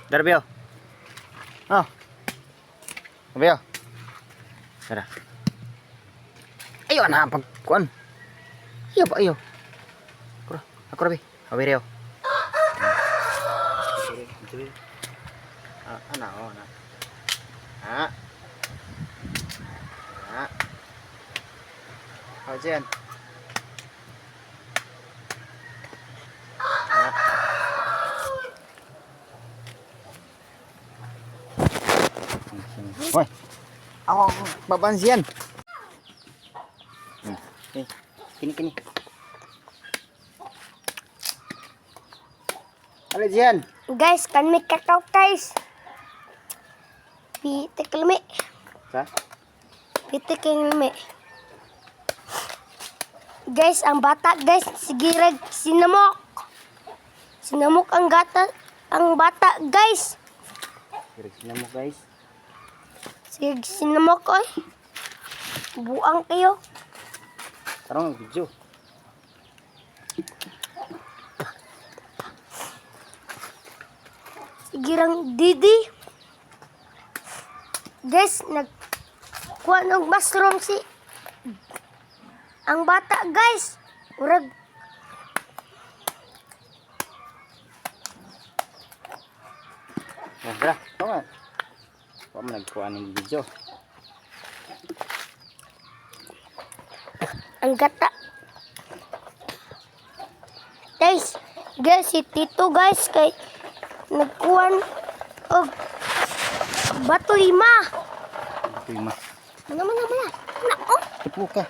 Darbio. Oh. Darbio. Tara. Ayo na pagkuan. Iyo ba iyo? Ako rabi. Awireo. Ana oh na. Ha. Ha. Oh, Jen. Hoy. Ako babansiyan. Kini. Ano Jen? Guys, kan may kakao guys. Pitik lumi. Sa? Pitik lumi. Guys, ang bata guys, sigirag sinamok. Sinamok ang bata guys. Kira mo guys. Sige, sinamok oy. Buang kayo. Tarong video. Sigirang Didi. Guys, nagkuha ng mushroom si ang bata guys. Urag. Tara, tama. Wa man nagkuha ng video. Ang gata. Guys, si Tito guys kay nagkuhan og bato lima. Ito yung Mana. Oh, Tipu ka.